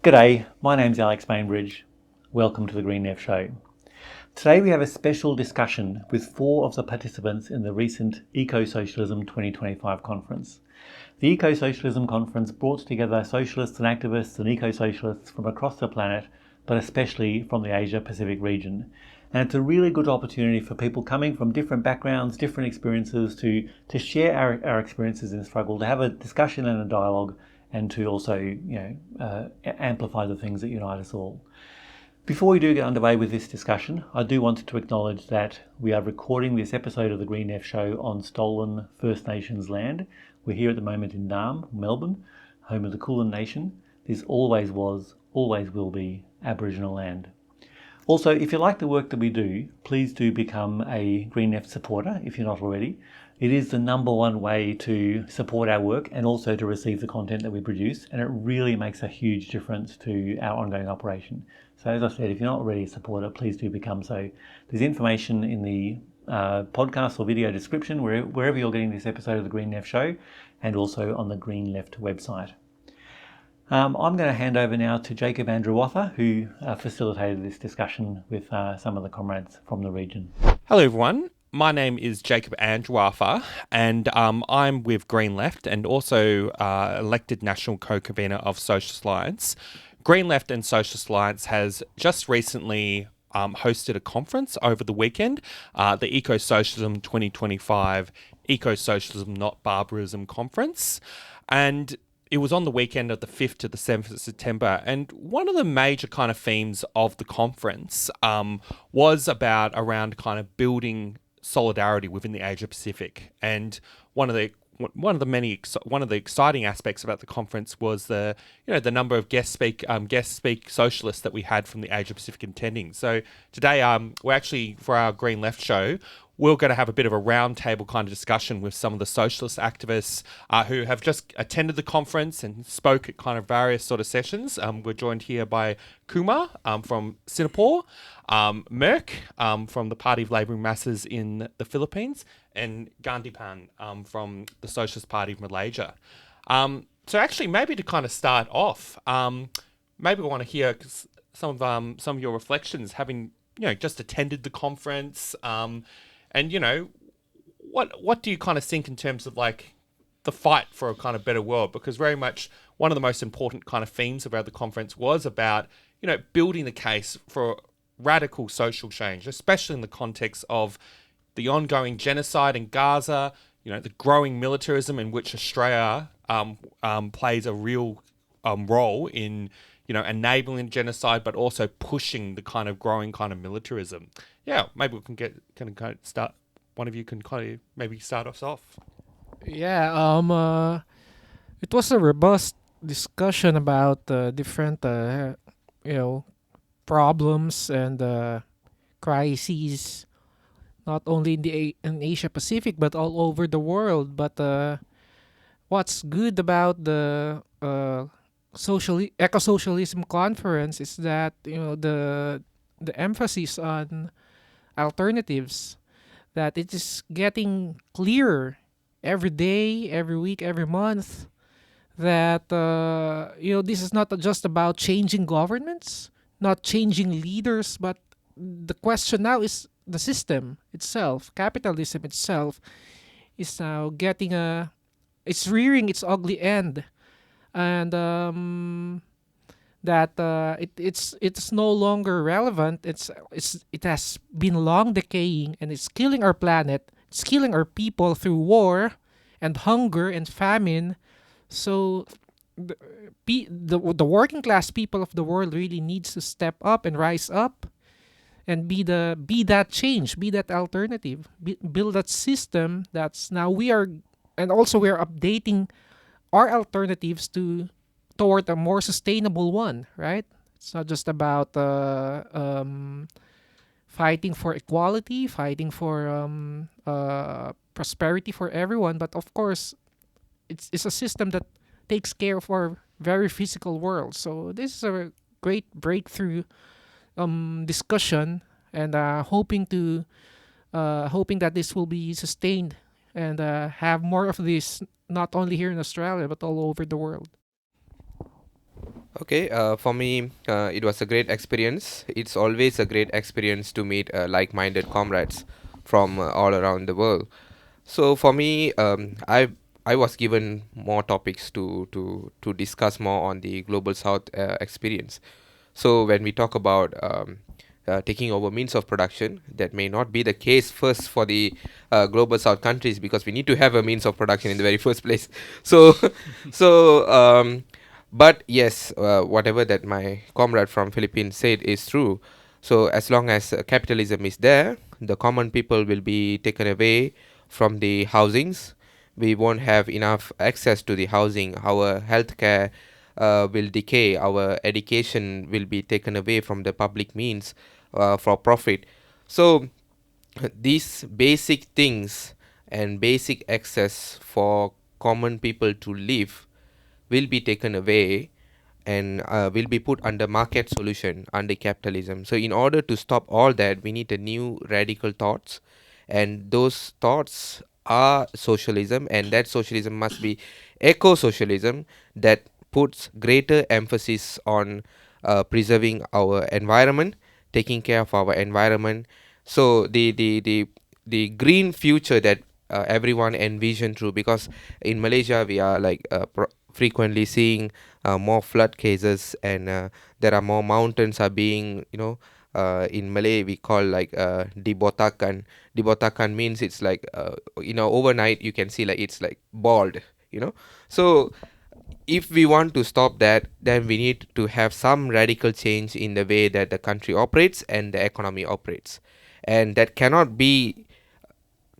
G'day, my name's Alex Bainbridge. Welcome to the Green Left Show. Today we have a special discussion with 4 of the participants in the recent Eco-Socialism 2025 conference. The Eco-Socialism conference brought together socialists and activists and eco-socialists from across the planet, but especially from the Asia-Pacific region. And it's a really good opportunity for people coming from different backgrounds, different experiences to share our experiences in struggle, to have a discussion and a dialogue, and to also amplify the things that unite us all. Before we do get underway with this discussion, I do want to acknowledge that we are recording this episode of the Green Left Show on stolen First Nations land. We're here at the moment in Naarm, Melbourne, home of the Kulin Nation. This always was, always will be Aboriginal land. Also, if you like the work that we do, please do become a Green Left supporter if you're not already. It is the number one way to support our work and also to receive the content that we produce, and it really makes a huge difference to our ongoing operation. So as I said, if you're not already a supporter, please do become so. There's information in the podcast or video description wherever you're getting this episode of the Green Left Show, and also on the Green Left website. I'm going to hand over now to Jacob Andrewartha, who facilitated this discussion with some of the comrades from the region. Hello everyone. My name is Jacob Andrewartha, and I'm with Green Left and also elected National Co-Convener of Socialist Alliance. Green Left and Socialist Alliance has just recently hosted a conference over the weekend, the Eco-Socialism 2025 Eco-Socialism Not Barbarism Conference. And it was on the weekend of the 5th to the 7th of September, and one of the major kind of themes of the conference was around kind of building solidarity within the Asia Pacific. And one of the exciting aspects about the conference was the number of guest speak socialists that we had from the Asia Pacific attending. So today we're actually, for our Green Left show, we're going to have a bit of a roundtable kind of discussion with some of the socialist activists who have just attended the conference and spoke at kind of various sort of sessions. We're joined here by Kumar from Singapore, Merck from the Party of Labouring Masses in the Philippines, and Gandipan from the Socialist Party of Malaysia. So actually, maybe to kind of start off, maybe we want to hear some of your reflections, having just attended the conference. And what do you kind of think in terms of like the fight for a kind of better world? Because very much one of the most important kind of themes about the conference was about building the case for radical social change, especially in the context of the ongoing genocide in Gaza, the growing militarism in which Australia plays a real role in enabling genocide, but also pushing the kind of growing kind of militarism. Yeah, maybe we can start. One of you can kind of maybe start us off. Yeah, it was a robust discussion about different, problems and crises, not only in Asia Pacific but all over the world. But what's good about the eco-socialism conference is that the emphasis on alternatives, that it is getting clearer every day, every week, every month, that this is not just about changing governments, not changing leaders, but the question now is the system itself. Capitalism itself is now it's rearing its ugly end, and it's no longer relevant. It has been long decaying, and it's killing our planet. It's killing our people through war and hunger and famine. So the working class people of the world really needs to step up and rise up and be that change, be that alternative, build that system that's now we are updating our alternatives toward a more sustainable one, right? It's not just about fighting for equality, fighting for prosperity for everyone, but of course, it's a system that takes care of our very physical world. So this is a great breakthrough discussion, and hoping that this will be sustained and have more of this, not only here in Australia but all over the world. Okay, for me, it was a great experience. It's always a great experience to meet like-minded comrades from all around the world. So for me, I was given more topics to discuss more on the global south experience. So when we talk about taking over means of production, that may not be the case first for the global south countries, because we need to have a means of production in the very first place. So so but yes, whatever that my comrade from Philippines said is true. So as long as capitalism is there, the common people will be taken away from the housings. We won't have enough access to the housing. Our healthcare will decay. Our education will be taken away from the public means for profit. So these basic things and basic access for common people to live will be taken away, and will be put under market solution, under capitalism. So in order to stop all that, we need a new radical thoughts, and those thoughts are socialism, and that socialism must be eco-socialism that puts greater emphasis on preserving our environment, taking care of our environment. So the green future that everyone envision through, because in Malaysia we are like frequently seeing more flood cases, and there are more mountains are being, in Malay we call like dibotakan. Dibotakan means it's like overnight you can see like it's like bald, so if we want to stop that, then we need to have some radical change in the way that the country operates and the economy operates, and that cannot be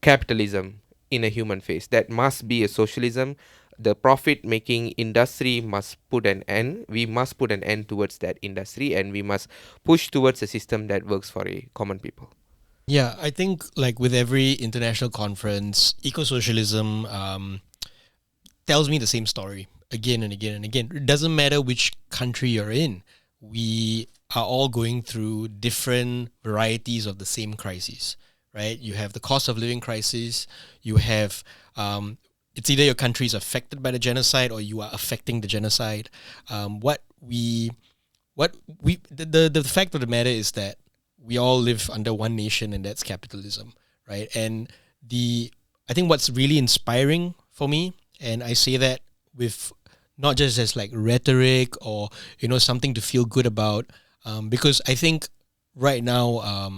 capitalism in a human face. That must be a socialism. The profit making industry must put an end. We must put an end towards that industry, and we must push towards a system that works for a common people. Yeah, I think like with every international conference, eco-socialism tells me the same story again and again and again. It doesn't matter which country you're in. We are all going through different varieties of the same crises, right? You have the cost of living crisis. You have it's either your country is affected by the genocide or you are affecting the genocide. The fact of the matter is that we all live under one nation, and that's capitalism, right? And I think what's really inspiring for me, and I say that with not just as like rhetoric or something to feel good about, because I think right now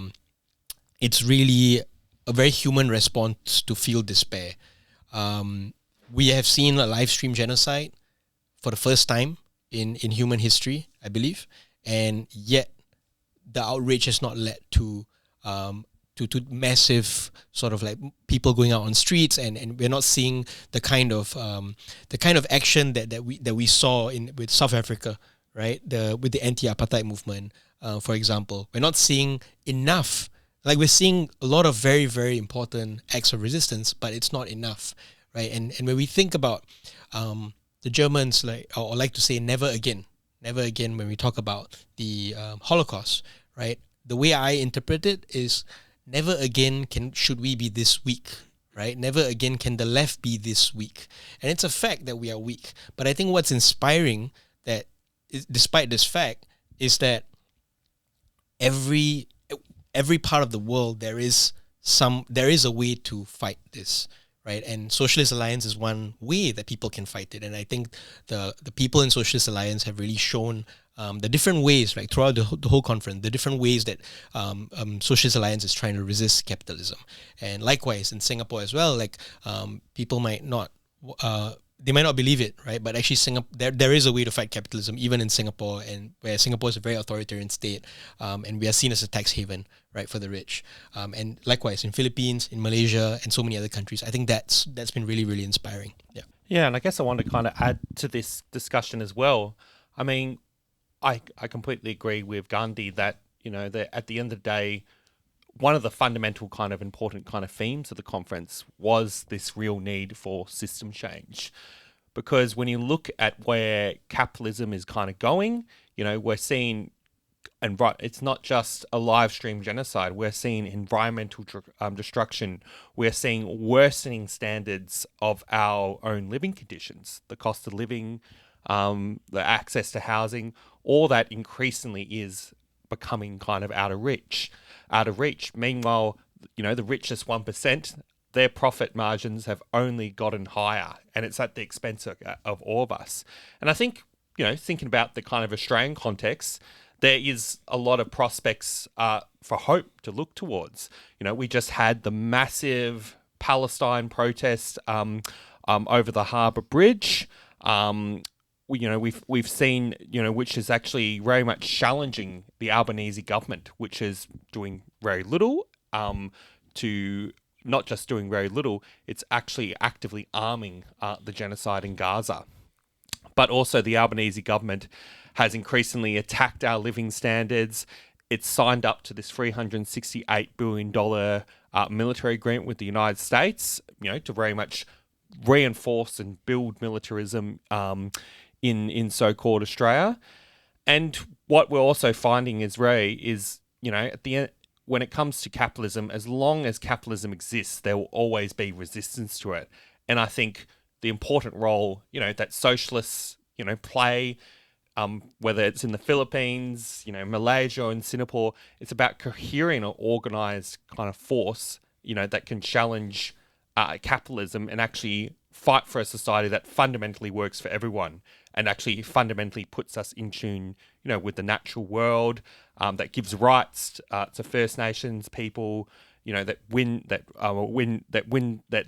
it's really a very human response to feel despair. We have seen a live stream genocide for the first time in human history, I believe, and yet the outrage has not led to massive sort of like people going out on streets, and we're not seeing the kind of action that we saw with South Africa, right? With the anti-apartheid movement, for example. We're not seeing enough. Like, we're seeing a lot of very, very important acts of resistance, but it's not enough, right? And when we think about the Germans, like to say never again when we talk about the Holocaust, right? The way I interpret it is never again should we be this weak, right? Never again can the left be this weak. And it's a fact that we are weak. But I think what's inspiring despite this fact is that every part of the world there is a way to fight this, right? And Socialist Alliance is one way that people can fight it. And I think the people in Socialist Alliance have really shown the different ways, like throughout the whole conference, the different ways that Socialist Alliance is trying to resist capitalism. And likewise in Singapore as well, like people might not they might not believe it, right? But actually, there is a way to fight capitalism, even in Singapore, and where Singapore is a very authoritarian state, and we are seen as a tax haven, right, for the rich. And likewise in Philippines, in Malaysia, and so many other countries. I think that's been really, really inspiring. Yeah. Yeah, and I guess I want to kind of add to this discussion as well. I mean, I completely agree with Gandhi that, that at the end of the day, one of the fundamental kind of important kind of themes of the conference was this real need for system change. Because when you look at where capitalism is kind of going, we're seeing, and it's not just a live stream genocide, we're seeing environmental destruction, we're seeing worsening standards of our own living conditions, the cost of living, the access to housing, all that increasingly is becoming kind of out of reach. Meanwhile, the richest 1%, their profit margins have only gotten higher, and it's at the expense of all of us. And I think, thinking about the kind of Australian context, there is a lot of prospects for hope to look towards. We just had the massive Palestine protest over the Harbour Bridge. We've seen, which is actually very much challenging the Albanese government, which is doing very little to not just doing very little, it's actually actively arming the genocide in Gaza. But also the Albanese government has increasingly attacked our living standards. It's signed up to this $368 billion military agreement with the United States, to very much reinforce and build militarism in so-called Australia. And what we're also finding is at the end, when it comes to capitalism, as long as capitalism exists, there will always be resistance to it. And I think the important role, that socialists, play, whether it's in the Philippines, Malaysia and Singapore, it's about cohering an organized kind of force, that can challenge capitalism and actually fight for a society that fundamentally works for everyone and actually fundamentally puts us in tune, with the natural world, that gives rights to First Nations people, that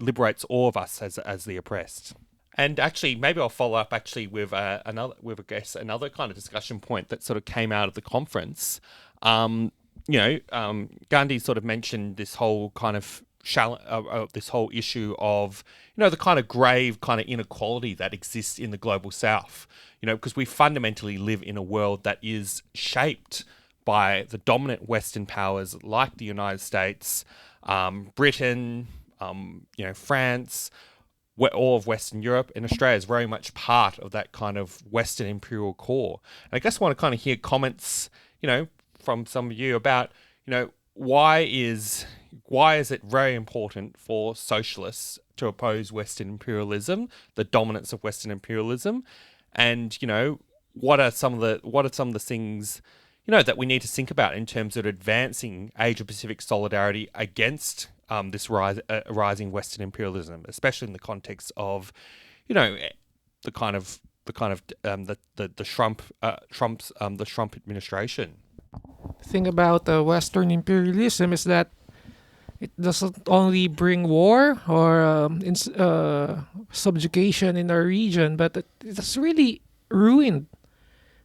liberates all of us as the oppressed. And actually, maybe I'll follow up with another kind of discussion point that sort of came out of the conference. Gandhi sort of mentioned this whole kind of this whole issue of the kind of grave kind of inequality that exists in the global south, because we fundamentally live in a world that is shaped by the dominant Western powers like the United States, Britain, France, all of Western Europe, and Australia is very much part of that kind of Western imperial core. And I guess I want to kind of hear comments, from some of you about, why is it very important for socialists to oppose Western imperialism, the dominance of Western imperialism, and what are some of the things that we need to think about in terms of advancing Asia Pacific solidarity against this rising Western imperialism, especially in the context of the Trump administration. The thing about Western imperialism is that it doesn't only bring war or subjugation in our region, but it has really ruined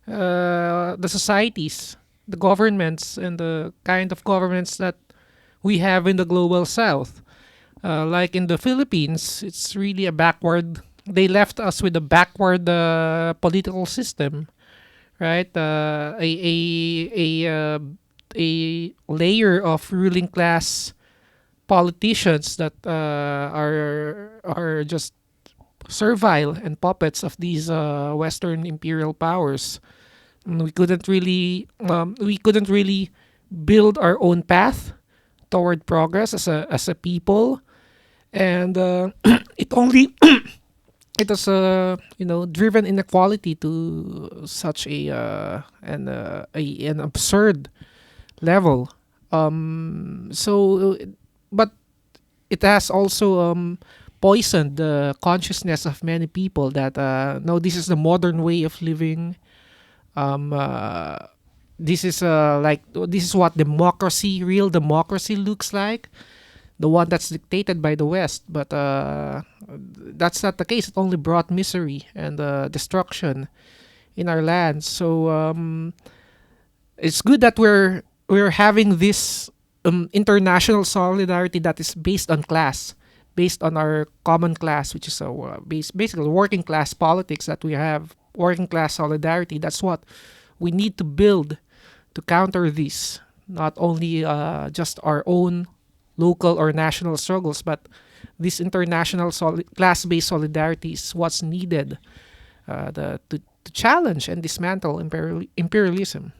the societies, the governments, and the kind of governments that we have in the global south. Like in the Philippines, it's really they left us with a backward political system, right? A layer of ruling class politicians that are just servile and puppets of these Western imperial powers. And we couldn't really build our own path toward progress as a people, and it only it has driven inequality to such an absurd level. But it has also poisoned the consciousness of many people that no, this is the modern way of living. This is what real democracy looks like, the one that's dictated by the West. But that's not the case. It only brought misery and destruction in our land. So it's good that we're having this international solidarity that is based on class, based on our common class, which is basically working class politics that we have, working class solidarity. That's what we need to build to counter this, not only just our own local or national struggles, but this international class-based solidarity is what's needed to challenge and dismantle imperialism.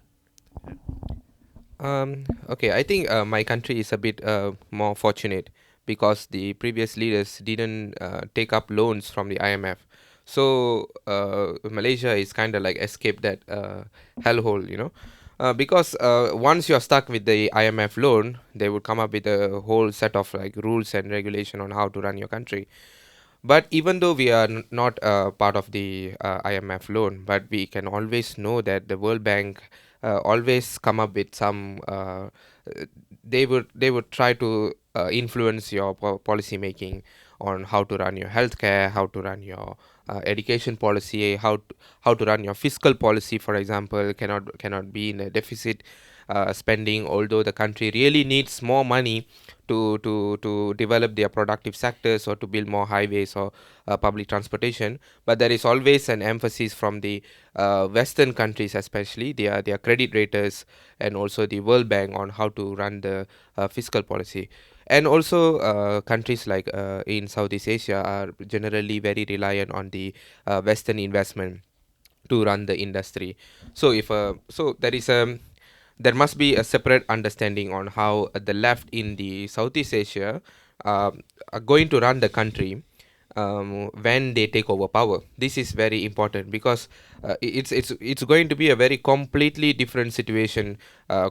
Okay, I think my country is a bit more fortunate because the previous leaders didn't take up loans from the IMF. So Malaysia is kind of like escaped that hellhole, because once you're stuck with the IMF loan, they would come up with a whole set of like rules and regulation on how to run your country. But even though we are not part of the IMF loan, but we can always know that the World Bank always come up with some. They would try to influence your policy making on how to run your healthcare, how to run your education policy, how to run your fiscal policy. For example, cannot be in a deficit spending, although the country really needs more money to develop their productive sectors or to build more highways or public transportation. But there is always an emphasis from the Western countries, especially their credit raters and also the World Bank, on how to run the fiscal policy. And also countries like in Southeast Asia are generally very reliant on the Western investment to run the industry. So there must be a separate understanding on how the left in the Southeast Asia are going to run the country when they take over power. This is very important because it's going to be a very completely different situation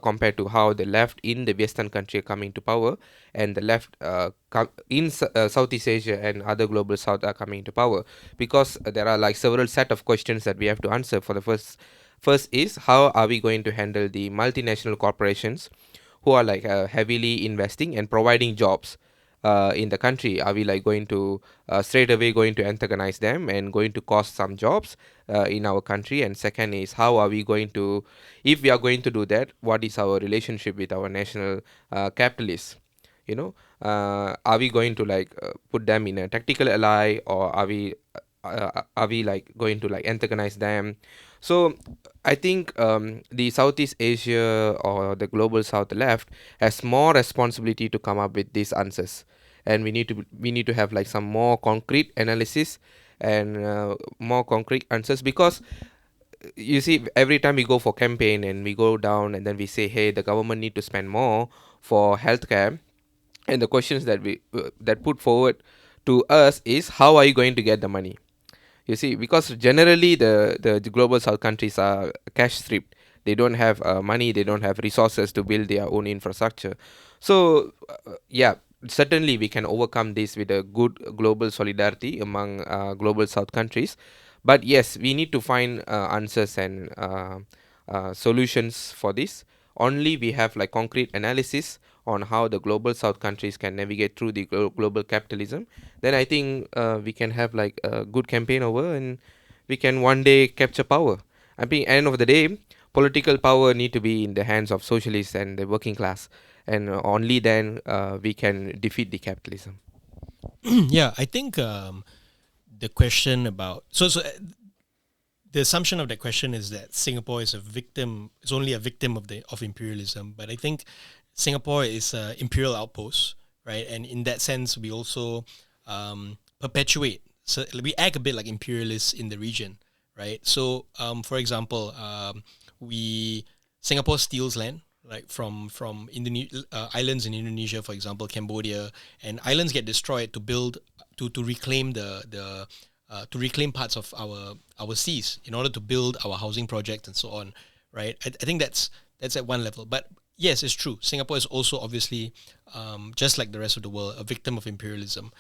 compared to how the left in the Western country are coming to power, and the left in Southeast Asia and other global South are coming to power, because there are like several set of questions that we have to answer. For the first is, how are we going to handle the multinational corporations who are like heavily investing and providing jobs in the country? Are we like going to straight away going to antagonize them and going to cost some jobs in our country? And second is, how are we going to, if we are going to do that, what is our relationship with our national capitalists? Are we going to like put them in a tactical ally, or are we like going to like antagonize them? So I think the Southeast Asia or the global South left has more responsibility to come up with these answers, and we need to have like some more concrete analysis and more concrete answers. Because you see, every time we go for campaign and we go down and then we say, hey, the government need to spend more for healthcare, and the questions that we that put forward to us is, how are you going to get the money? You see, because generally the global South countries are cash stripped. They don't have money, they don't have resources to build their own infrastructure. So certainly we can overcome this with a good global solidarity among global South countries. But yes, we need to find answers and solutions for this. Only we have like concrete analysis on how the global South countries can navigate through the global capitalism, then I think we can have like a good campaign over, and we can one day capture power. I mean, end of the day, political power need to be in the hands of socialists and the working class, and only then we can defeat the capitalism. Yeah, I think the question about the assumption of that question is that Singapore is only a victim of imperialism. But I think Singapore is an imperial outpost, right? And in that sense, we also perpetuate. So we act a bit like imperialists in the region, right? So, for example, Singapore steals land, like from islands in Indonesia, for example, Cambodia, and islands get destroyed to build to reclaim to reclaim parts of our seas in order to build our housing projects and so on, right? I think that's at one level. But yes, it's true. Singapore is also obviously, just like the rest of the world, a victim of imperialism.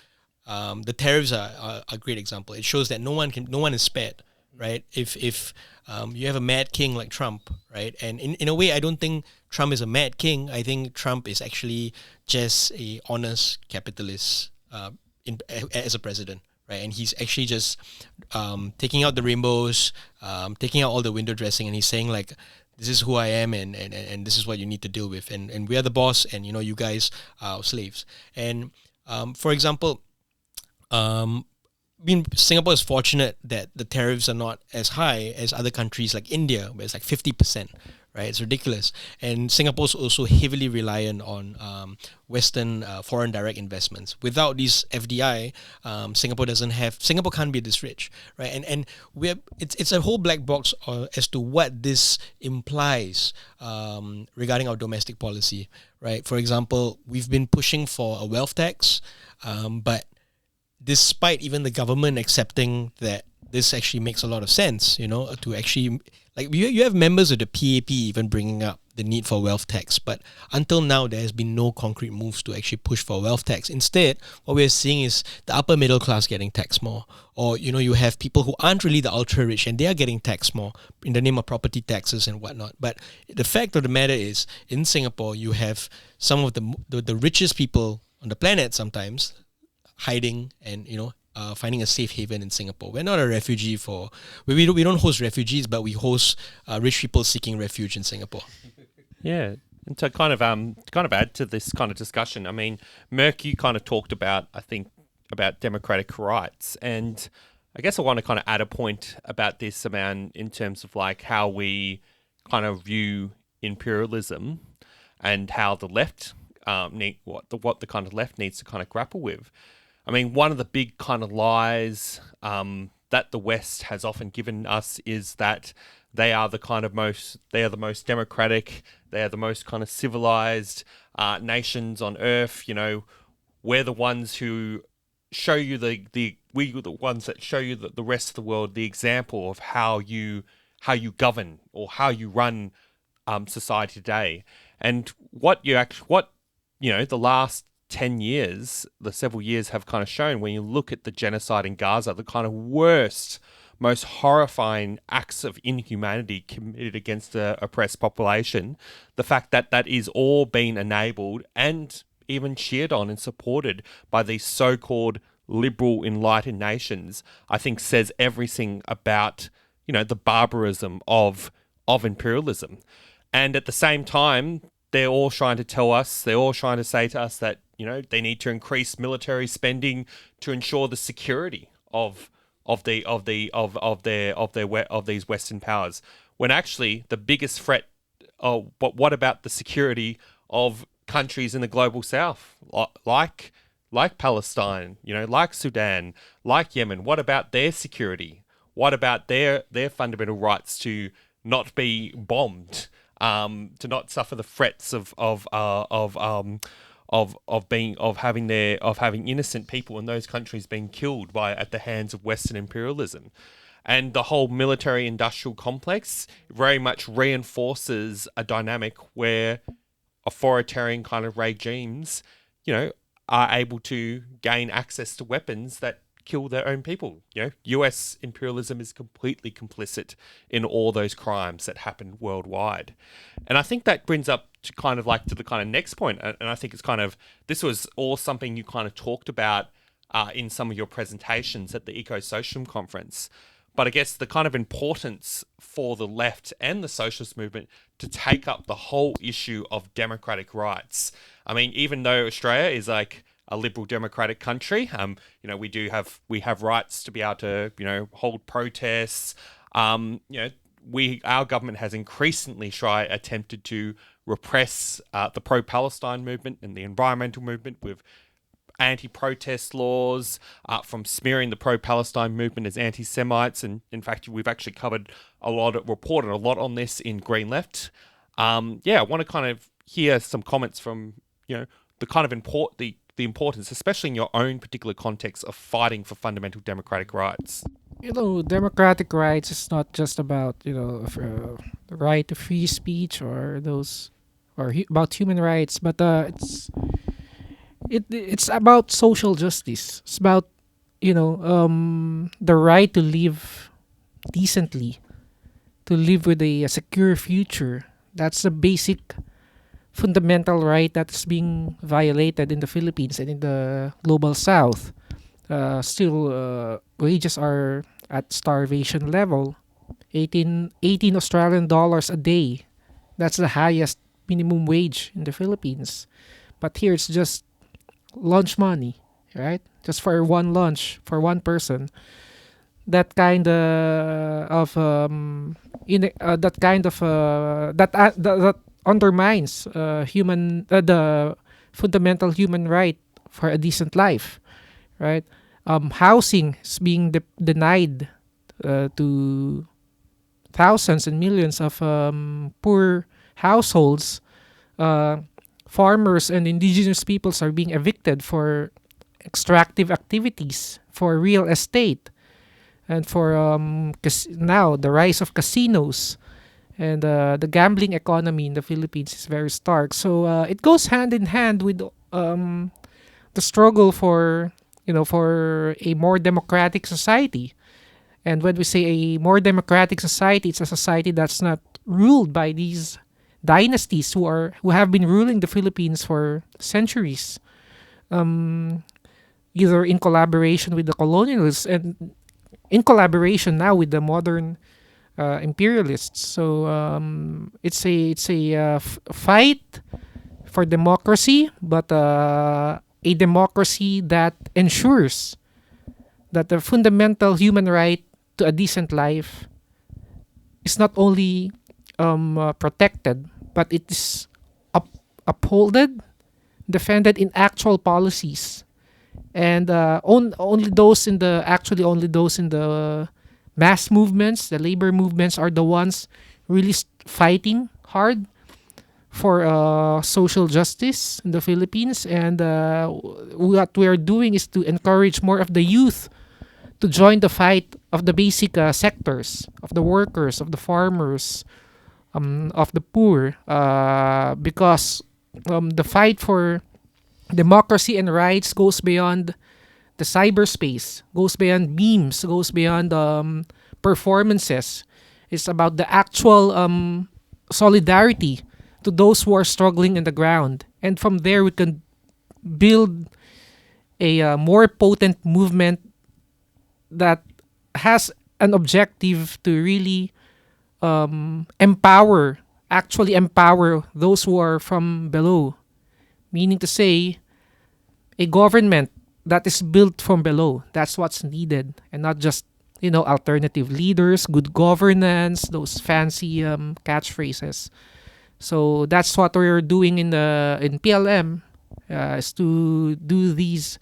The tariffs are a great example. It shows that no one is spared, right? If you have a mad king like Trump, right? And in a way, I don't think Trump is a mad king. I think Trump is actually just a honest capitalist as a president, right? And he's actually just taking out the rainbows, taking out all the window dressing, and he's saying like, this is who I am, and this is what you need to deal with, and we are the boss, and you guys are slaves. And for example, Singapore is fortunate that the tariffs are not as high as other countries like India, where it's like 50%, right? It's ridiculous. And Singapore's also heavily reliant on Western foreign direct investments. Without these FDI, Singapore can't be this rich, right? And it's a whole black box as to what this implies regarding our domestic policy, right? For example, we've been pushing for a wealth tax, but despite even the government accepting that this actually makes a lot of sense, to actually, like, you have members of the PAP even bringing up the need for wealth tax, but until now there has been no concrete moves to actually push for wealth tax. Instead, what we're seeing is the upper middle class getting taxed more, or you have people who aren't really the ultra rich and they are getting taxed more in the name of property taxes and whatnot. But the fact of the matter is, in Singapore, you have some of the richest people on the planet sometimes hiding and finding a safe haven in Singapore. We're not a refugee we don't host refugees, but we host rich people seeking refuge in Singapore. Yeah, and to kind of add to this kind of discussion, I mean, Merck, you kind of talked about, I think, about democratic rights, and I guess I want to kind of add a point about this around in terms of like how we kind of view imperialism and how the left what the kind of left needs to kind of grapple with. I mean, one of the big kind of lies that the West has often given us is that they are the most democratic, they are the most kind of civilized nations on earth. We're the ones who show you we're the ones that show you the rest of the world the example of how you govern or how you run society today. And the last 10 years, the several years have kind of shown, when you look at the genocide in Gaza, the kind of worst, most horrifying acts of inhumanity committed against the oppressed population, the fact that that is all being enabled and even cheered on and supported by these so-called liberal enlightened nations, I think says everything about, the barbarism of imperialism. And at the same time, they're all trying to say to us that, they need to increase military spending to ensure the security of these Western powers. When actually the biggest threat, but what about the security of countries in the global south, like Palestine, like Sudan, like Yemen? What about their security? What about their fundamental rights to not be bombed, to not suffer the threats of having innocent people in those countries being killed at the hands of Western imperialism? And the whole military industrial complex very much reinforces a dynamic where authoritarian kind of regimes, are able to gain access to weapons that kill their own people. US imperialism is completely complicit in all those crimes that happen worldwide. And I think that brings up to the kind of next point. And I think it's this was all something you kind of talked about in some of your presentations at the Eco-Socialism conference. But I guess the kind of importance for the left and the socialist movement to take up the whole issue of democratic rights. I mean, even though Australia is like a liberal democratic country, we have rights to be able to, hold protests. Our government has increasingly attempted to repress the pro-Palestine movement and the environmental movement with anti-protest laws, from smearing the pro-Palestine movement as anti-Semites. And in fact, we've actually reported a lot on this in Green Left. I want to kind of hear some comments from, the kind of the importance, especially in your own particular context, of fighting for fundamental democratic rights. Democratic rights is not just about, the right to free speech or about human rights, but it's about social justice. It's about, the right to live decently, to live with a secure future. That's a basic fundamental right that's being violated in the Philippines and in the global south. Still, wages are at starvation level. 18 Australian dollars a day. That's the highest minimum wage in the Philippines. But here it's just lunch money, right? Just for one lunch for one person. That kind that undermines the fundamental human right for a decent life, right? Housing is being denied to thousands and millions of poor households. Farmers and indigenous peoples are being evicted for extractive activities, for real estate. and for now the rise of casinos and the gambling economy in the Philippines is very stark. So it goes hand in hand with the struggle for for a more democratic society. And when we say a more democratic society, it's a society that's not ruled by these dynasties who have been ruling the Philippines for centuries, either in collaboration with the colonialists and in collaboration now with the modern imperialists. So it's a fight for democracy, but a democracy that ensures that the fundamental human right to a decent life is not only protected, but it is upholded, defended in actual policies, and only those in the mass movements, the labor movements, are the ones really fighting hard for social justice in the Philippines. And what we are doing is to encourage more of the youth to join the fight of the basic sectors, of the workers, of the farmers, of the poor, because the fight for democracy and rights goes beyond the cyberspace, goes beyond memes, goes beyond performances. It's about the actual solidarity to those who are struggling in the ground. And from there, we can build a more potent movement that has an objective to really actually empower those who are from below. Meaning to say, a government that is built from below. That's what's needed, and not just alternative leaders, good governance, those fancy catchphrases. So that's what we're doing in PLM, is to do these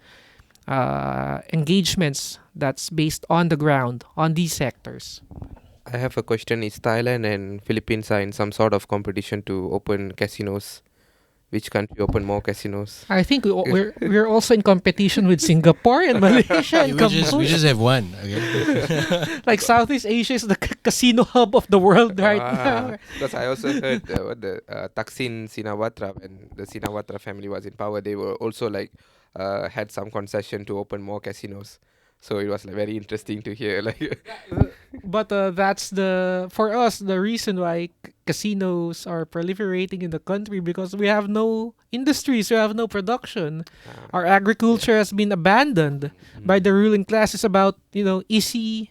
engagements that's based on the ground, on these sectors. I have a question. Is Thailand and Philippines are in some sort of competition to open casinos? Which country open more casinos? I think we're also in competition with Singapore and Malaysia and we Cambodia. just have one. Okay. Like Southeast Asia is the casino hub of the world right now. Because I also heard what the Thaksin Shinawatra, when the Shinawatra family was in power, they were also had some concession to open more casinos. So it was very interesting to hear. But that's for us the reason why casinos are proliferating in the country, because we have no industries, we have no production. Our agriculture has been abandoned by the ruling class. It's about easy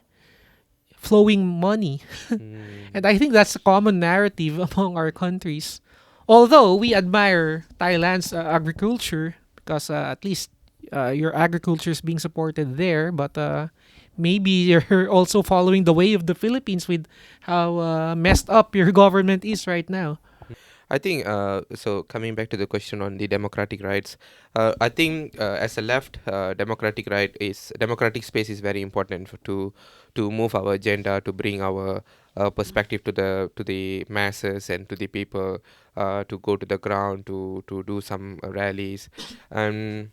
flowing money, and I think that's a common narrative among our countries. Although we admire Thailand's agriculture, because at least your agriculture is being supported there, but maybe you're also following the way of the Philippines with how messed up your government is right now. I think so. Coming back to the question on the democratic rights, I think as a left, democratic space is very important to move our agenda, to bring our perspective to the masses and to the people, to go to the ground, to do some rallies, and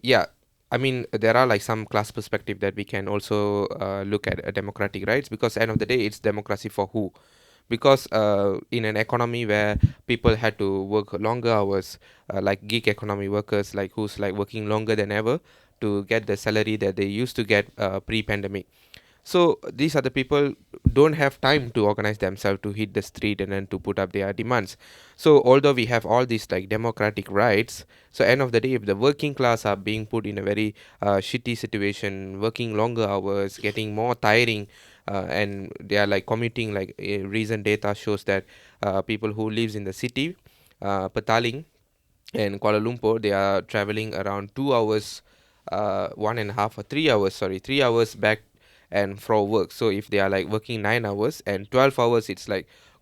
yeah. I mean, there are some class perspective that we can also look at democratic rights, because end of the day, it's democracy for who? Because in an economy where people had to work longer hours, like gig economy workers, who's working longer than ever to get the salary that they used to get pre-pandemic. So these are the people don't have time to organize themselves to hit the street and then to put up their demands. So although we have all these democratic rights, so end of the day, if the working class are being put in a very shitty situation, working longer hours, getting more tiring, and they are commuting, recent data shows that people who lives in the city, Petaling and Kuala Lumpur, they are traveling around 2 hours, 1.5 or 3 hours, 3 hours back and for work. So if they are working 9 hours and 12 hours, it's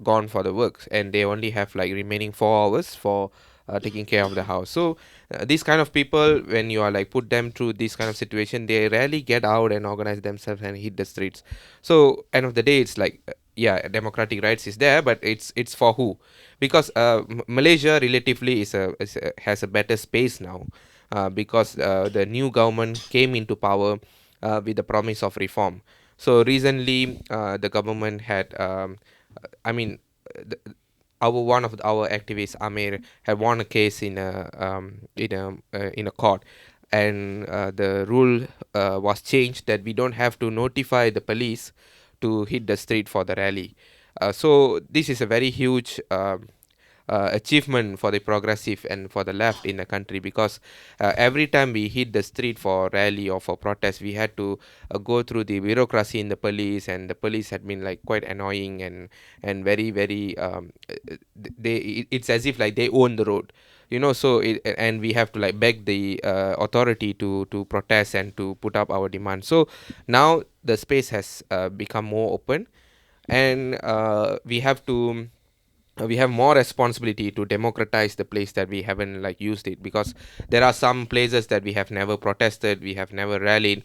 gone for the work, and they only have remaining 4 hours for taking care of the house. So these kind of people, when you are put them through this kind of situation, they rarely get out and organize themselves and hit the streets. So end of the day, it's democratic rights is there, but it's for who? Because Malaysia relatively has a better space now, because the new government came into power. with the promise of reform. So recently, the government had, I mean, the, one of our activists, Amir, had won a case in a court, and the rule was changed that we don't have to notify the police to hit the street for the rally. So this is a very huge achievement for the progressive and for the left in the country, because every time we hit the street for rally or for protest, we had to go through the bureaucracy in the police, and the police had been like quite annoying and very very it's as if like they own the road, so and we have to like beg the authority to protest and to put up our demands. So now the space has become more open, and we have more responsibility to democratize the place that we haven't like used it, because there are some places that we have never protested, we have never rallied,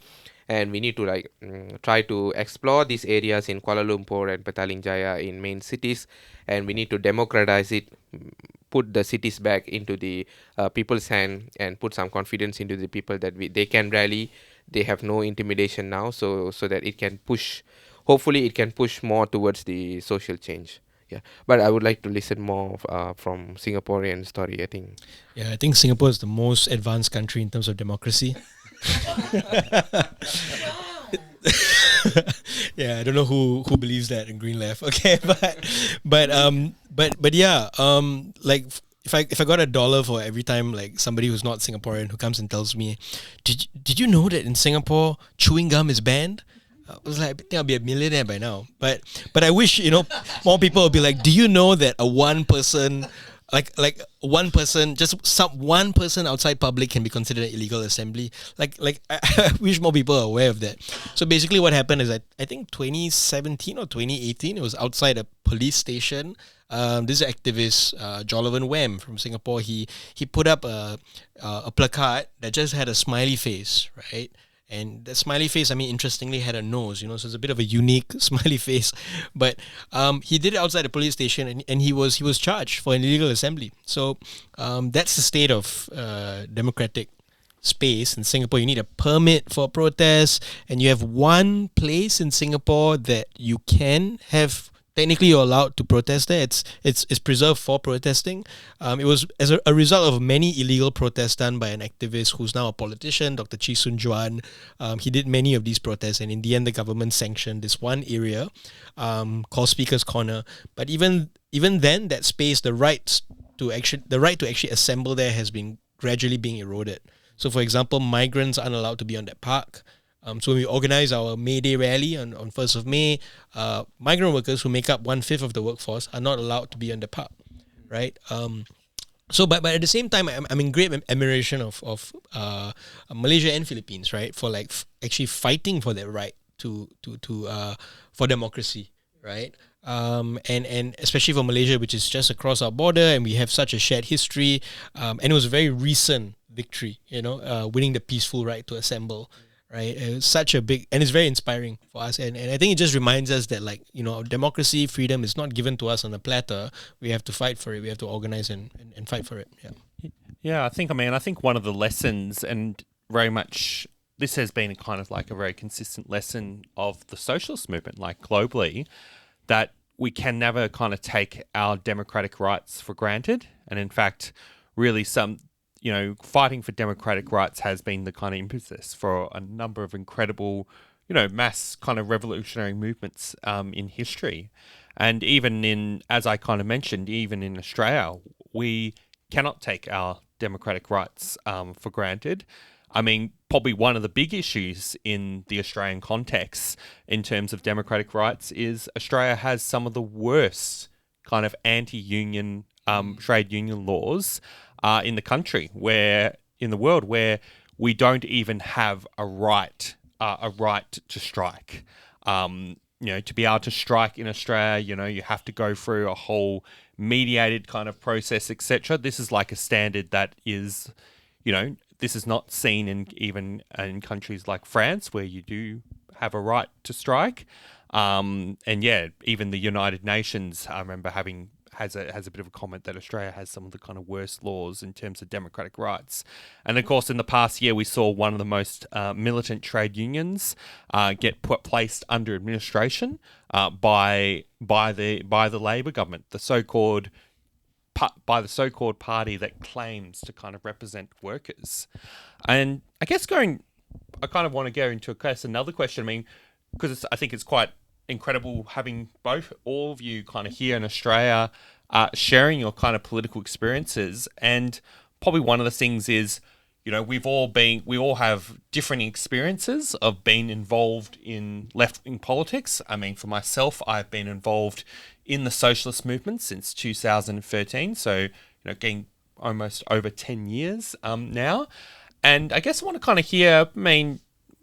and we need to like try to explore these areas in Kuala Lumpur and Petaling Jaya in main cities, and we need to democratize it, put the cities back into the people's hand, and put some confidence into the people that they can rally, they have no intimidation now, so that it can push, hopefully it can push more towards the social change. Yeah, but I would like to listen more from Singaporean story, I think. Yeah, I think Singapore is the most advanced country in terms of democracy. Yeah, I don't know who believes that in Green Left. Okay, but yeah, like if I got $1 for every time like somebody who's not Singaporean who comes and tells me, did you know that in Singapore chewing gum is banned? I was like, I think I'll be a millionaire by now. But I wish, more people would be like, do you know that a one person, like one person, just one person outside public can be considered an illegal assembly? Like I wish more people are aware of that. So basically what happened is that I think 2017 or 2018, it was outside a police station. This activist, Jolovan Wem from Singapore, he put up a placard that just had a smiley face, right? And the smiley face, I mean, interestingly, had a nose, so it's a bit of a unique smiley face. But he did it outside the police station, and he was charged for an illegal assembly. So that's the state of democratic space in Singapore. You need a permit for protest, and you have one place in Singapore that you can have. Technically, you're allowed to protest there. It's preserved for protesting. It was as a result of many illegal protests done by an activist who's now a politician, Dr. Chee Soon Juan. He did many of these protests, and in the end, the government sanctioned this one area called Speaker's Corner. But even then, that space, the right to actually assemble there, has been gradually being eroded. So, for example, migrants aren't allowed to be on that park. So when we organize our May Day rally on 1st of May, migrant workers who make up 1/5 of the workforce are not allowed to be on the park, right? So, but at the same time, I'm in great admiration of Malaysia and Philippines, right, for like actually fighting for their right to for democracy, right? And especially for Malaysia, which is just across our border, and we have such a shared history, and it was a very recent victory, winning the peaceful right to assemble. Right, it's such a big, and it's very inspiring for us, and I think it just reminds us that, like, democracy, freedom is not given to us on a platter. We have to fight for it. We have to organize and fight for it. Yeah, I think one of the lessons, and very much this has been a kind of like a very consistent lesson of the socialist movement, like globally, that we can never kind of take our democratic rights for granted, and in fact, really fighting for democratic rights has been the kind of impetus for a number of incredible, mass kind of revolutionary movements in history. And even as I kind of mentioned, even in Australia, we cannot take our democratic rights for granted. I mean, probably one of the big issues in the Australian context in terms of democratic rights is Australia has some of the worst kind of anti-union trade union laws in the country, in the world, where we don't even have a right to strike. To be able to strike in Australia, you have to go through a whole mediated kind of process, etc. This is like a standard that is, this is not seen even in countries like France, where you do have a right to strike. And yeah, even the United Nations, I remember having has a bit of a comment that Australia has some of the kind of worst laws in terms of democratic rights. And of course, in the past year, we saw one of the most militant trade unions get placed under administration by the Labor government, the so-called party that claims to kind of represent workers. And I guess I kind of want to go into another question. I mean, because I think it's quite incredible having all of you kind of here in Australia sharing your kind of political experiences. And probably one of the things is, we all have different experiences of being involved in left-wing politics. I mean, for myself, I've been involved in the socialist movement since 2013. So, getting almost over 10 years now. And I guess I want to kind of hear, I mean,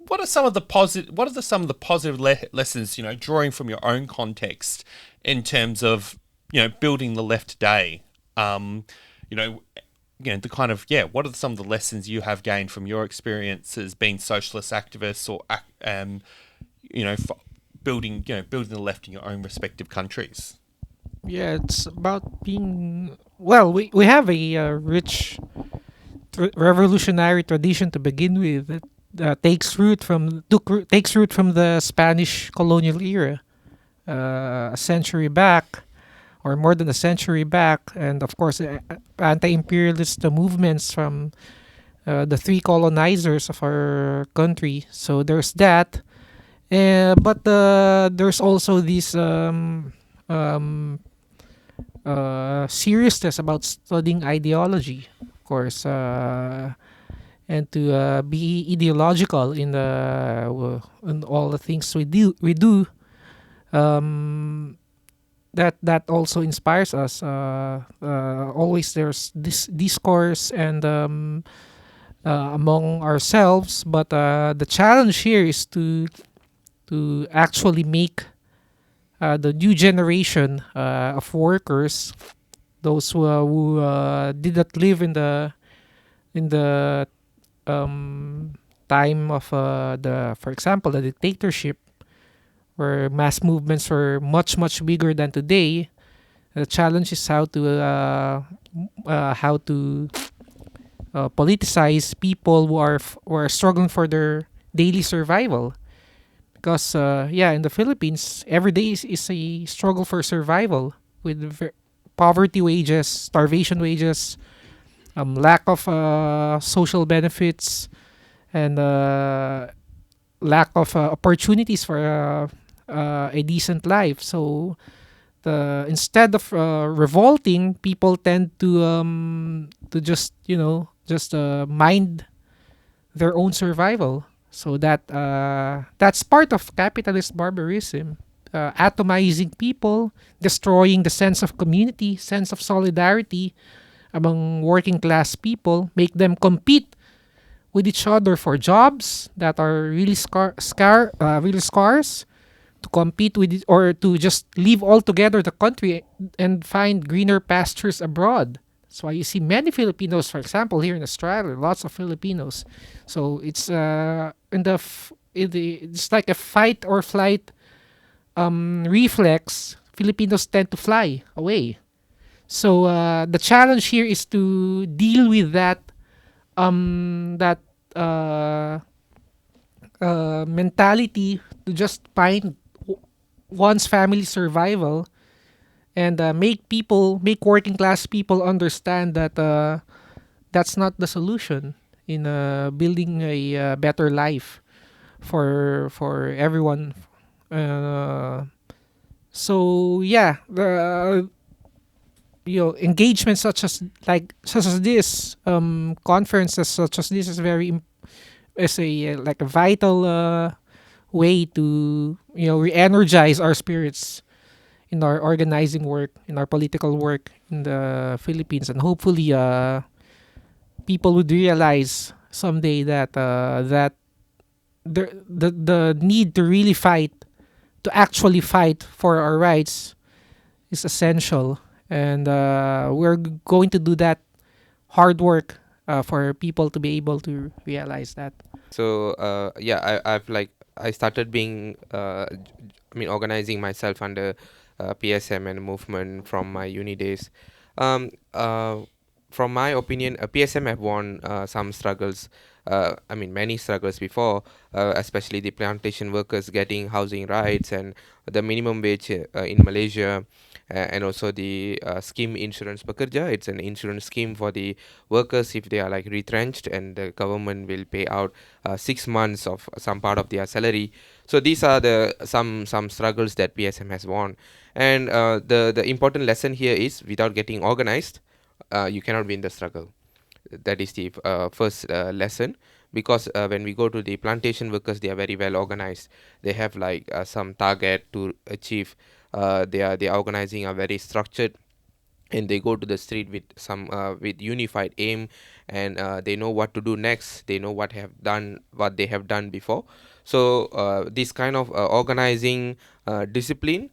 what are some of the positive lessons, drawing from your own context in terms of, building the left today? The kind of, what are some of the lessons you have gained from your experiences being socialist activists or, building the left in your own respective countries? Yeah, it's about being well. We have a rich revolutionary tradition to begin with that takes root from the Spanish colonial era, a century back, or more than a century back, and of course, anti-imperialist movements from the three colonizers of our country. So there's that, but there's also this seriousness about studying ideology, of course, and to be ideological in all the things we do. That also inspires us. Always there's this discourse and among ourselves, but the challenge here is to actually make the new generation of workers, those who did not live in the time of for example, the dictatorship, where mass movements were much bigger than today. The challenge is how to politicize people who are struggling for their daily survival. Because in the Philippines, every day is a struggle for survival with poverty wages, starvation wages, lack of social benefits, and lack of opportunities for a decent life. So instead of revolting, people tend to just mind their own survival. So that's part of capitalist barbarism, atomizing people, destroying the sense of community, sense of solidarity among working class people, make them compete with each other for jobs that are really really scarce, to compete with it, or to just leave altogether the country and find greener pastures abroad. That's why you see many Filipinos, for example, here in Australia, lots of Filipinos. So it's it's like a fight or flight reflex. Filipinos tend to fly away. So the challenge here is to deal with that mentality, to just find one's family survival, and make working class people understand that that's not the solution in building a better life for everyone. Engagements such as this, conferences such as this is like a vital way to re-energize our spirits in our organizing work, in our political work in the Philippines, and hopefully people would realize someday that the need to really actually fight for our rights is essential, and we're going to do that hard work for people to be able to realize that. So I started being organizing myself under PSM and movement from my uni days. Um, uh, from my opinion, PSM have won some struggles. I mean, many struggles before, especially the plantation workers getting housing rights and the minimum wage in Malaysia, and also the scheme insurance pekerja. It's an insurance scheme for the workers if they are like retrenched, and the government will pay out 6 months of some part of their salary. So these are the some struggles that PSM has won, and the important lesson here is without getting organized, you cannot win the struggle. That is the first lesson, because when we go to the plantation workers, they are very well organized. They have like some target to achieve. They are organizing a very structured, and they go to the street with some with unified aim, and they know what to do next. They know what they have done before. So this kind of organizing discipline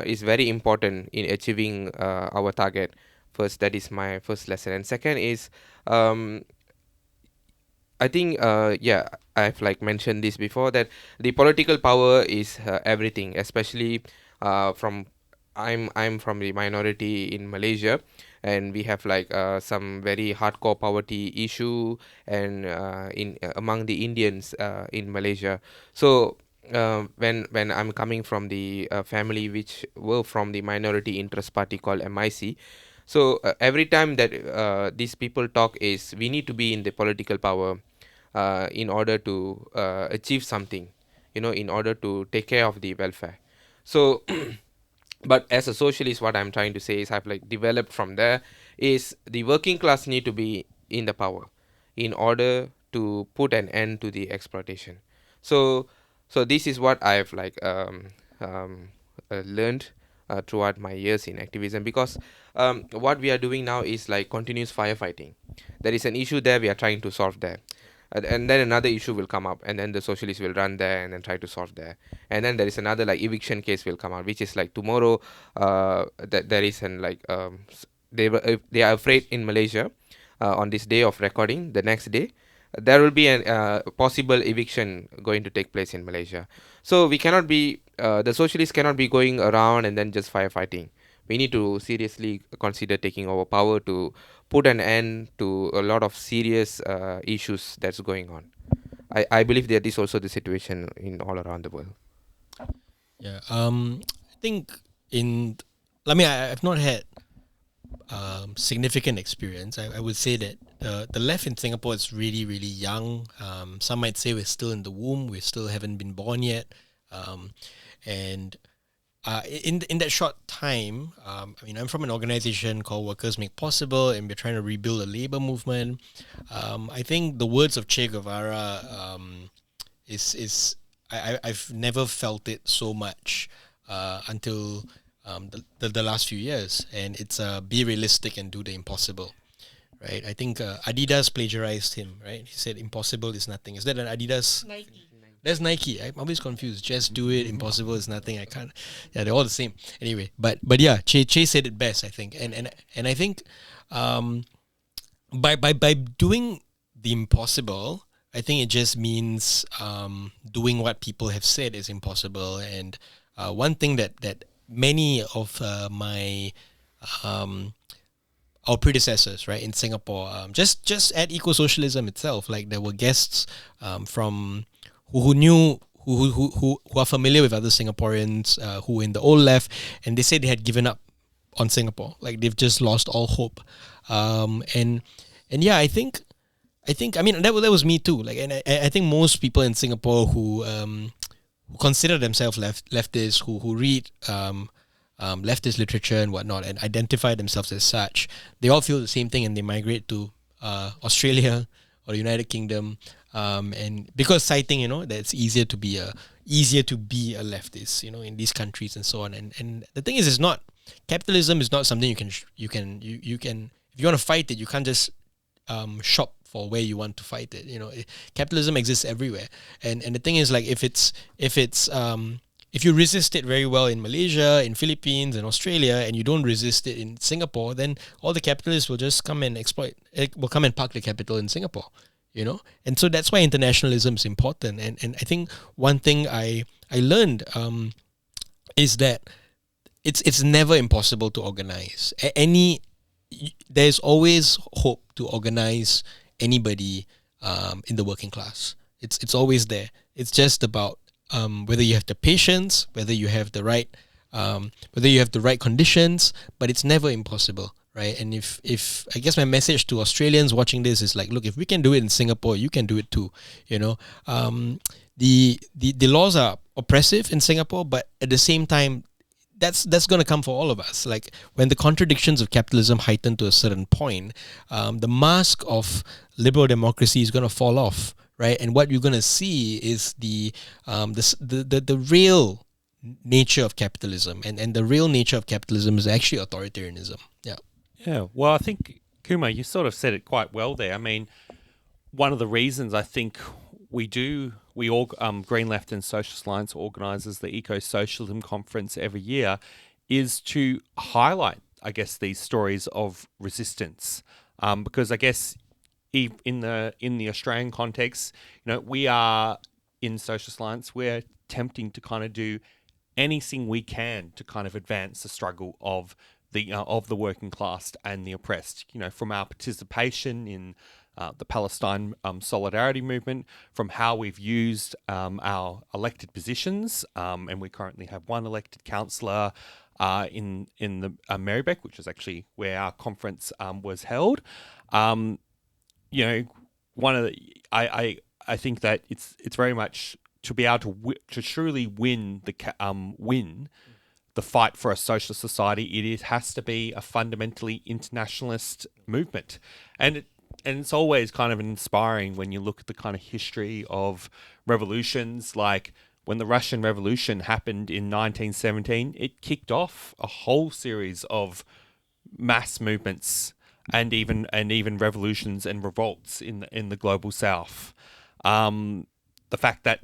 is very important in achieving our target. First, that is my first lesson, and second is um, I think I've like mentioned this before, that the political power is everything, especially from I'm from the minority in Malaysia, and we have like some very hardcore poverty issue, and in among the Indians in Malaysia. So when I'm coming from the family which were from the minority interest party called MIC, so every time that these people talk is we need to be in the political power in order to achieve something, in order to take care of the welfare. So but as a socialist, what I'm trying to say is I've like developed from there is the working class need to be in the power in order to put an end to the exploitation. So this is what I've like learned throughout my years in activism, because what we are doing now is like continuous firefighting. There is an issue there, we are trying to solve there, and then another issue will come up, and then the socialists will run there and then try to solve there, and then there is another like eviction case will come out, which is like tomorrow that there is an like they are afraid in Malaysia on this day of recording, the next day there will be a possible eviction going to take place in Malaysia. So we cannot be the socialists cannot be going around and then just firefighting. We need to seriously consider taking over power to put an end to a lot of serious issues that's going on. I believe that is also the situation in all around the world. Yeah. I think I've not had significant experience. I would say that the left in Singapore is really, really young. Some might say we're still in the womb. We still haven't been born yet. And in that short time, I'm from an organization called Workers Make Possible, and we're trying to rebuild a labor movement. I think the words of Che Guevara I've never felt it so much until the last few years, and it's be realistic and do the impossible, right? I think Adidas plagiarized him, right? He said impossible is nothing. Is that an Adidas? Nike. That's Nike. I'm always confused. Just do it. Impossible is nothing. I can't. Yeah, they're all the same. Anyway, but yeah, Che said it best, I think, and I think by doing the impossible, I think it just means doing what people have said is impossible. And one thing that many of our predecessors, right, in Singapore, just at eco-socialism itself, like there were guests from who are familiar with other Singaporeans who were in the old left, and they said they had given up on Singapore, like they've just lost all hope. And yeah, I think that was me too. Like, and I think most people in Singapore who consider themselves leftists, who read leftist literature and whatnot, and identify themselves as such, they all feel the same thing, and they migrate to Australia or the United Kingdom, and because citing that it's easier to be a leftist, in these countries and so on. And the thing is, it's not, capitalism is not something you can if you want to fight it, you can't just shop for where you want to fight it. Capitalism exists everywhere, and the thing is, like, if you resist it very well in Malaysia, in Philippines, and Australia, and you don't resist it in Singapore, then all the capitalists will just come and park the capital in Singapore, And so that's why internationalism is important. And I think one thing I learned is that it's never impossible to organize. There's always hope to organize anybody in the working class. It's always there. It's just about whether you have the patience, whether you have the right conditions, but it's never impossible, right? And if I guess my message to Australians watching this is like, look, if we can do it in Singapore, you can do it too. You know, the laws are oppressive in Singapore, but at the same time, that's going to come for all of us. Like when the contradictions of capitalism heighten to a certain point, the mask of liberal democracy is going to fall off, right? And what you're going to see is the real nature of capitalism, and the real nature of capitalism is actually authoritarianism. Yeah. Yeah. Well, I think Kumar, you sort of said it quite well there. I mean, one of the reasons I think we all Green Left and Socialist Alliance organises the Eco-Socialism Conference every year, is to highlight, I guess, these stories of resistance, because I guess in the Australian context, you know, we are in Socialist Alliance, we're attempting to kind of do anything we can to kind of advance the struggle of the working class and the oppressed. You know, from our participation in the Palestine solidarity movement, from how we've used our elected positions, and we currently have one elected councillor in the Marybeck, which is actually where our conference was held. You know, one of the I think that it's very much to be able to truly win the fight for a socialist society. It has to be a fundamentally internationalist movement, and it's always kind of inspiring when you look at the kind of history of revolutions. Like when the Russian Revolution happened in 1917, it kicked off a whole series of mass movements and even revolutions and revolts in the global South. The fact that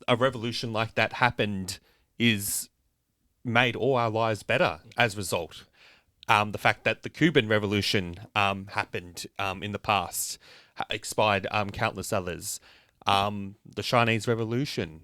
a revolution like that happened is made all our lives better as a result. The fact that the Cuban Revolution happened in the past, expired countless others. The Chinese Revolution,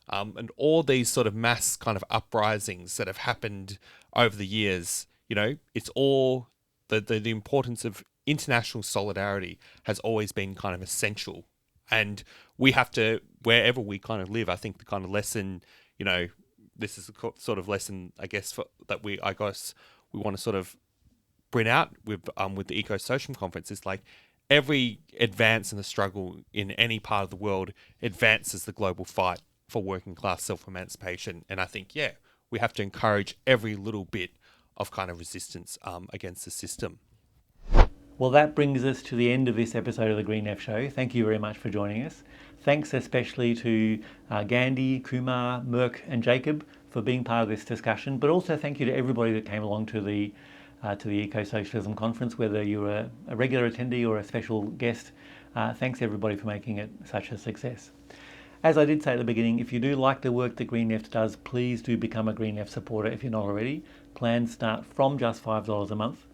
and all these sort of mass kind of uprisings that have happened over the years. You know, it's all the importance of international solidarity has always been kind of essential. And we have to, wherever we kind of live, I think the kind of lesson, you know, this is a sort of lesson, I guess, we want to sort of bring out with the Eco-Socialism Conference is like every advance in the struggle in any part of the world advances the global fight for working class self-emancipation. And I think, yeah, we have to encourage every little bit of kind of resistance against the system. Well, that brings us to the end of this episode of the Green Left Show. Thank you very much for joining us. Thanks especially to Gandhi, Kumar, Merck and Jacob for being part of this discussion, but also thank you to everybody that came along to the Eco-Socialism Conference, whether you're a regular attendee or a special guest. Thanks everybody for making it such a success. As I did say at the beginning, if you do like the work that Green Left does, please do become a Green Left supporter if you're not already. Plans start from just $5 a month.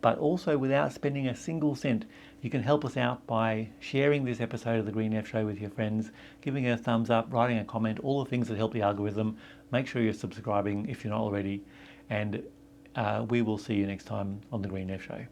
But also without spending a single cent, you can help us out by sharing this episode of the Green Left Show with your friends, giving it a thumbs up, writing a comment, all the things that help the algorithm. Make sure you're subscribing if you're not already, and we will see you next time on the Green Left Show.